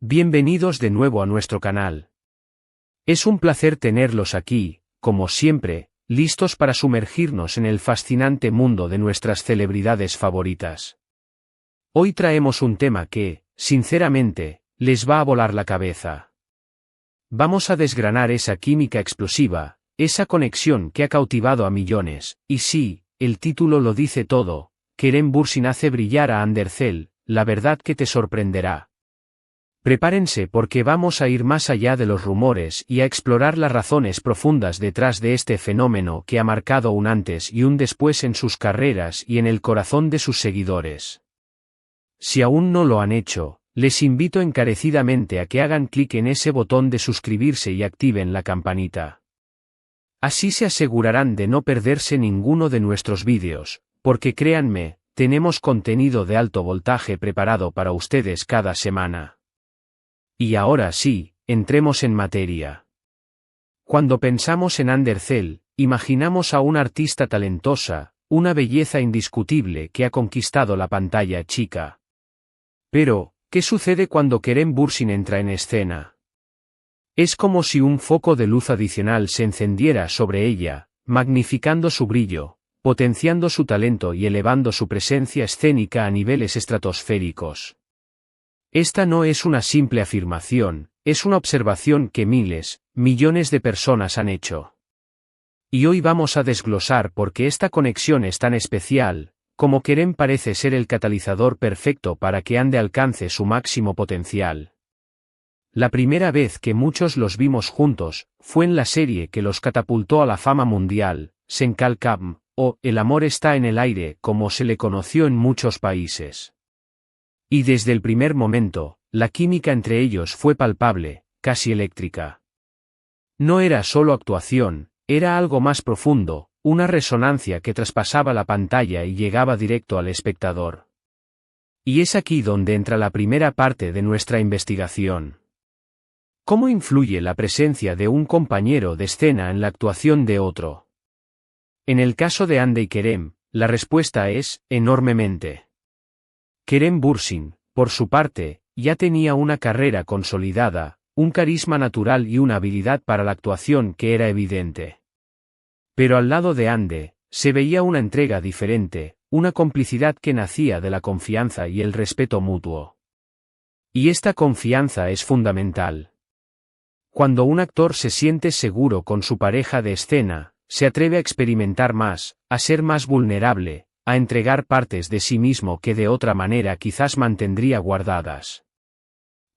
Bienvenidos de nuevo a nuestro canal. Es un placer tenerlos aquí, como siempre, listos para sumergirnos en el fascinante mundo de nuestras celebridades favoritas. Hoy traemos un tema que, sinceramente, les va a volar la cabeza. Vamos a desgranar esa química explosiva, esa conexión que ha cautivado a millones, y sí, el título lo dice todo, Kerem Bürsin hace brillar a Hande Erçel, la verdad que te sorprenderá. Prepárense porque vamos a ir más allá de los rumores y a explorar las razones profundas detrás de este fenómeno que ha marcado un antes y un después en sus carreras y en el corazón de sus seguidores. Si aún no lo han hecho, les invito encarecidamente a que hagan clic en ese botón de suscribirse y activen la campanita. Así se asegurarán de no perderse ninguno de nuestros vídeos, porque créanme, tenemos contenido de alto voltaje preparado para ustedes cada semana. Y ahora sí, entremos en materia. Cuando pensamos en Hande Erçel, imaginamos a una artista talentosa, una belleza indiscutible que ha conquistado la pantalla chica. Pero, ¿qué sucede cuando Kerem Bürsin entra en escena? Es como si un foco de luz adicional se encendiera sobre ella, magnificando su brillo, potenciando su talento y elevando su presencia escénica a niveles estratosféricos. Esta no es una simple afirmación, es una observación que miles, millones de personas han hecho. Y hoy vamos a desglosar por qué esta conexión es tan especial, como Kerem parece ser el catalizador perfecto para que Hande alcance su máximo potencial. La primera vez que muchos los vimos juntos, fue en la serie que los catapultó a la fama mundial, Senkal Kabm, o El amor está en el aire, como se le conoció en muchos países. Y desde el primer momento, la química entre ellos fue palpable, casi eléctrica. No era solo actuación, era algo más profundo, una resonancia que traspasaba la pantalla y llegaba directo al espectador. Y es aquí donde entra la primera parte de nuestra investigación. ¿Cómo influye la presencia de un compañero de escena en la actuación de otro? En el caso de Hande y Kerem, la respuesta es, enormemente. Kerem Bürsin, por su parte, ya tenía una carrera consolidada, un carisma natural y una habilidad para la actuación que era evidente. Pero al lado de Hande, se veía una entrega diferente, una complicidad que nacía de la confianza y el respeto mutuo. Y esta confianza es fundamental. Cuando un actor se siente seguro con su pareja de escena, se atreve a experimentar más, a ser más vulnerable, a entregar partes de sí mismo que de otra manera quizás mantendría guardadas.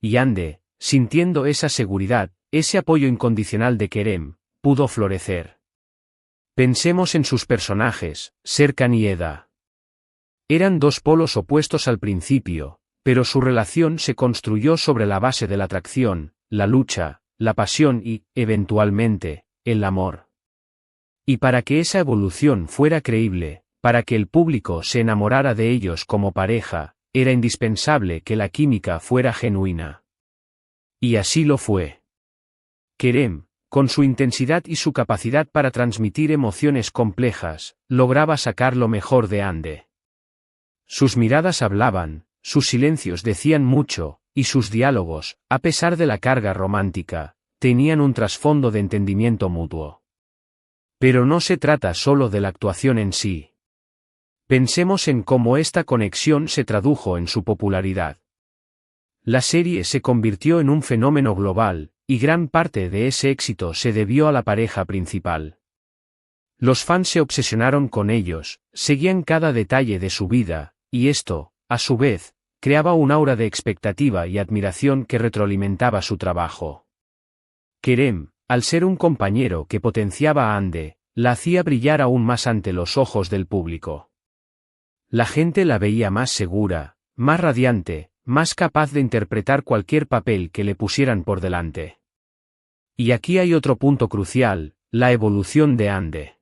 Y Hande, sintiendo esa seguridad, ese apoyo incondicional de Kerem, pudo florecer. Pensemos en sus personajes, Serkan y Eda. Eran dos polos opuestos al principio, pero su relación se construyó sobre la base de la atracción, la lucha, la pasión y, eventualmente, el amor. Y para que esa evolución fuera creíble, para que el público se enamorara de ellos como pareja, era indispensable que la química fuera genuina. Y así lo fue. Kerem, con su intensidad y su capacidad para transmitir emociones complejas, lograba sacar lo mejor de Hande. Sus miradas hablaban, sus silencios decían mucho, y sus diálogos, a pesar de la carga romántica, tenían un trasfondo de entendimiento mutuo. Pero no se trata solo de la actuación en sí. Pensemos en cómo esta conexión se tradujo en su popularidad. La serie se convirtió en un fenómeno global, y gran parte de ese éxito se debió a la pareja principal. Los fans se obsesionaron con ellos, seguían cada detalle de su vida, y esto, a su vez, creaba un aura de expectativa y admiración que retroalimentaba su trabajo. Kerem, al ser un compañero que potenciaba a Hande, la hacía brillar aún más ante los ojos del público. La gente la veía más segura, más radiante, más capaz de interpretar cualquier papel que le pusieran por delante. Y aquí hay otro punto crucial, la evolución de Hande.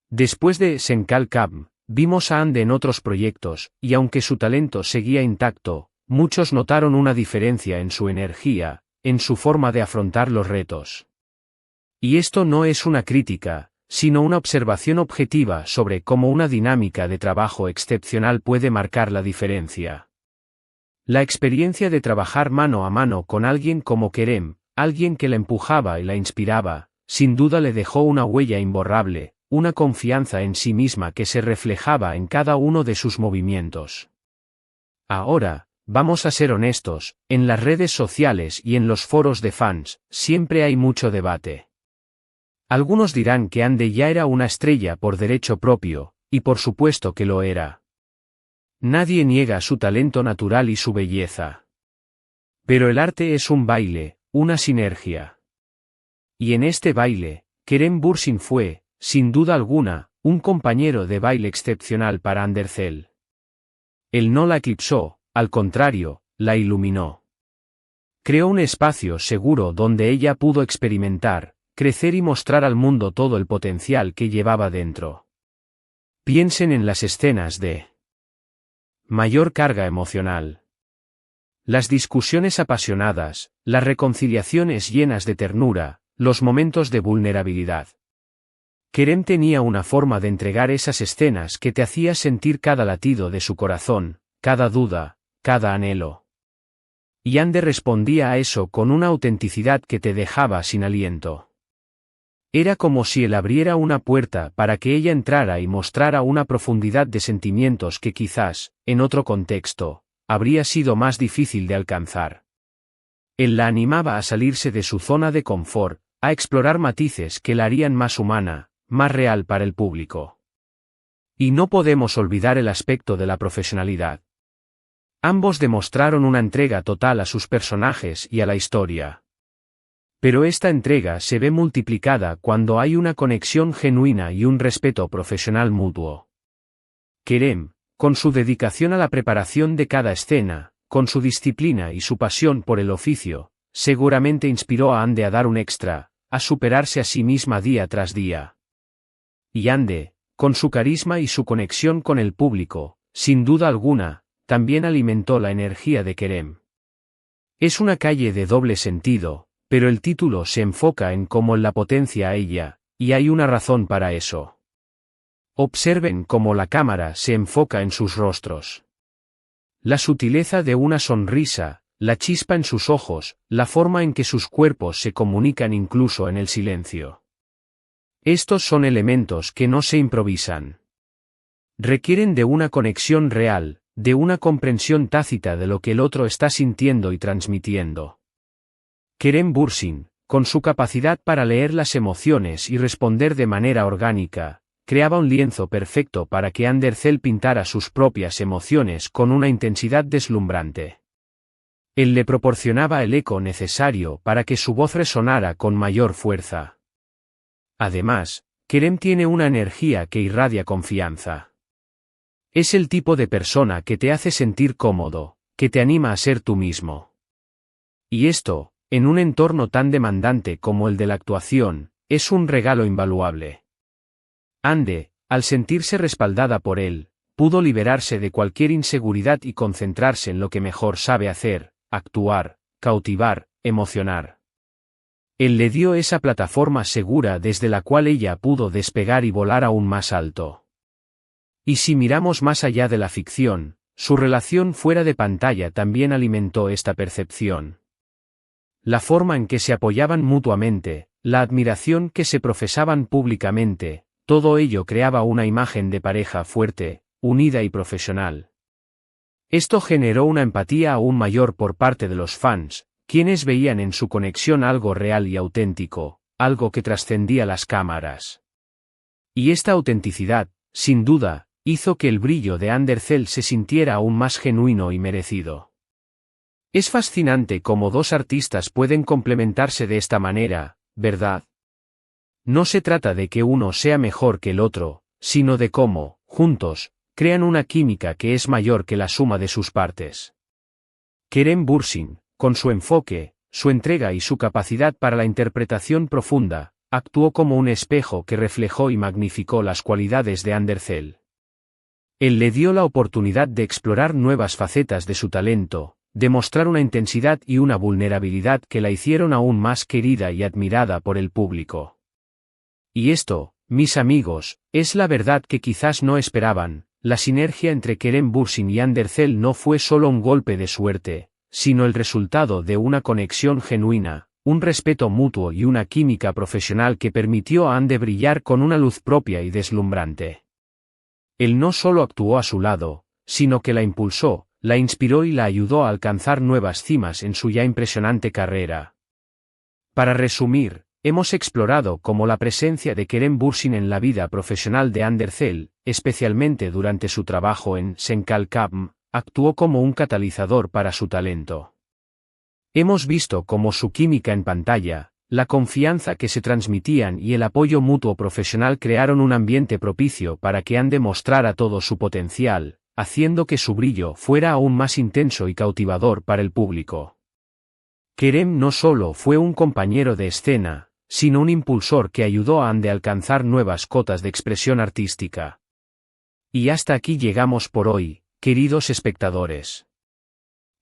Después de Senkal Kabm, vimos a Hande en otros proyectos, y aunque su talento seguía intacto, muchos notaron una diferencia en su energía, en su forma de afrontar los retos. Y esto no es una crítica, sino una observación objetiva sobre cómo una dinámica de trabajo excepcional puede marcar la diferencia. La experiencia de trabajar mano a mano con alguien como Kerem, alguien que la empujaba y la inspiraba, sin duda le dejó una huella imborrable, una confianza en sí misma que se reflejaba en cada uno de sus movimientos. Ahora, vamos a ser honestos, en las redes sociales y en los foros de fans, siempre hay mucho debate. Algunos dirán que Ande ya era una estrella por derecho propio, y por supuesto que lo era. Nadie niega su talento natural y su belleza. Pero el arte es un baile, una sinergia. Y en este baile, Kerem Bürsin fue, sin duda alguna, un compañero de baile excepcional para Andercel. Él no la eclipsó, al contrario, la iluminó. Creó un espacio seguro donde ella pudo experimentar, crecer y mostrar al mundo todo el potencial que llevaba dentro. Piensen en las escenas de mayor carga emocional. Las discusiones apasionadas, las reconciliaciones llenas de ternura, los momentos de vulnerabilidad. Kerem tenía una forma de entregar esas escenas que te hacía sentir cada latido de su corazón, cada duda, cada anhelo. Y Ande respondía a eso con una autenticidad que te dejaba sin aliento. Era como si él abriera una puerta para que ella entrara y mostrara una profundidad de sentimientos que quizás, en otro contexto, habría sido más difícil de alcanzar. Él la animaba a salirse de su zona de confort, a explorar matices que la harían más humana, más real para el público. Y no podemos olvidar el aspecto de la profesionalidad. Ambos demostraron una entrega total a sus personajes y a la historia. Pero esta entrega se ve multiplicada cuando hay una conexión genuina y un respeto profesional mutuo. Kerem, con su dedicación a la preparación de cada escena, con su disciplina y su pasión por el oficio, seguramente inspiró a Ande a dar un extra, a superarse a sí misma día tras día. Y Ande, con su carisma y su conexión con el público, sin duda alguna, también alimentó la energía de Kerem. Es una calle de doble sentido, pero el título se enfoca en cómo la potencia a ella, y hay una razón para eso. Observen cómo la cámara se enfoca en sus rostros. La sutileza de una sonrisa, la chispa en sus ojos, la forma en que sus cuerpos se comunican incluso en el silencio. Estos son elementos que no se improvisan. Requieren de una conexión real, de una comprensión tácita de lo que el otro está sintiendo y transmitiendo. Kerem Bürsin, con su capacidad para leer las emociones y responder de manera orgánica, creaba un lienzo perfecto para que Andercel pintara sus propias emociones con una intensidad deslumbrante. Él le proporcionaba el eco necesario para que su voz resonara con mayor fuerza. Además, Kerem tiene una energía que irradia confianza. Es el tipo de persona que te hace sentir cómodo, que te anima a ser tú mismo. Y esto, en un entorno tan demandante como el de la actuación, es un regalo invaluable. Ande, al sentirse respaldada por él, pudo liberarse de cualquier inseguridad y concentrarse en lo que mejor sabe hacer, actuar, cautivar, emocionar. Él le dio esa plataforma segura desde la cual ella pudo despegar y volar aún más alto. Y si miramos más allá de la ficción, su relación fuera de pantalla también alimentó esta percepción. La forma en que se apoyaban mutuamente, la admiración que se profesaban públicamente, todo ello creaba una imagen de pareja fuerte, unida y profesional. Esto generó una empatía aún mayor por parte de los fans, quienes veían en su conexión algo real y auténtico, algo que trascendía las cámaras. Y esta autenticidad, sin duda, hizo que el brillo de Andercel se sintiera aún más genuino y merecido. Es fascinante cómo dos artistas pueden complementarse de esta manera, ¿verdad? No se trata de que uno sea mejor que el otro, sino de cómo, juntos, crean una química que es mayor que la suma de sus partes. Kerem Bürsin, con su enfoque, su entrega y su capacidad para la interpretación profunda, actuó como un espejo que reflejó y magnificó las cualidades de Andercel. Él le dio la oportunidad de explorar nuevas facetas de su talento, de mostrar una intensidad y una vulnerabilidad que la hicieron aún más querida y admirada por el público. Y esto, mis amigos, es la verdad que quizás no esperaban, la sinergia entre Kerem Bürsin y Ander Zel no fue solo un golpe de suerte, sino el resultado de una conexión genuina, un respeto mutuo y una química profesional que permitió a Ande brillar con una luz propia y deslumbrante. Él no solo actuó a su lado, sino que la impulsó, la inspiró y la ayudó a alcanzar nuevas cimas en su ya impresionante carrera. Para resumir, hemos explorado cómo la presencia de Kerem Bürsin en la vida profesional de Ander Zel, especialmente durante su trabajo en Senkalkam, actuó como un catalizador para su talento. Hemos visto cómo su química en pantalla, la confianza que se transmitían y el apoyo mutuo profesional crearon un ambiente propicio para que Ande mostrara todo su potencial, haciendo que su brillo fuera aún más intenso y cautivador para el público. Kerem no solo fue un compañero de escena, sino un impulsor que ayudó a Ande a alcanzar nuevas cotas de expresión artística. Y hasta aquí llegamos por hoy, queridos espectadores.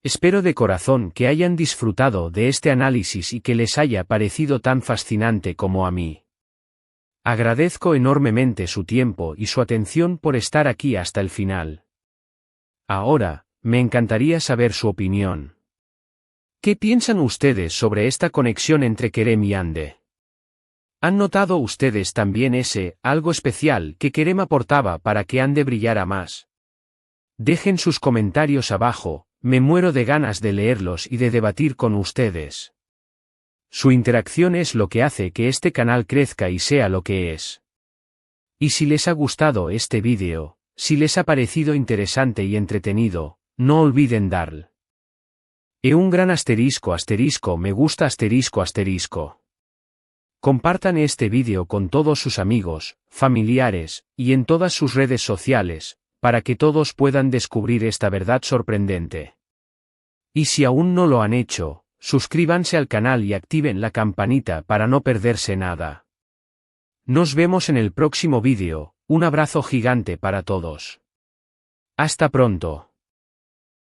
Espero de corazón que hayan disfrutado de este análisis y que les haya parecido tan fascinante como a mí. Agradezco enormemente su tiempo y su atención por estar aquí hasta el final. Ahora, me encantaría saber su opinión. ¿Qué piensan ustedes sobre esta conexión entre Kerem y Ande? ¿Han notado ustedes también ese algo especial que Kerem aportaba para que Ande brillara más? Dejen sus comentarios abajo, me muero de ganas de leerlos y de debatir con ustedes. Su interacción es lo que hace que este canal crezca y sea lo que es. Y si les ha gustado este vídeo, si les ha parecido interesante y entretenido, no olviden darle un gran asterisco me gusta asterisco. Compartan este vídeo con todos sus amigos, familiares, y en todas sus redes sociales, para que todos puedan descubrir esta verdad sorprendente. Y si aún no lo han hecho, suscríbanse al canal y activen la campanita para no perderse nada. Nos vemos en el próximo vídeo, un abrazo gigante para todos. Hasta pronto.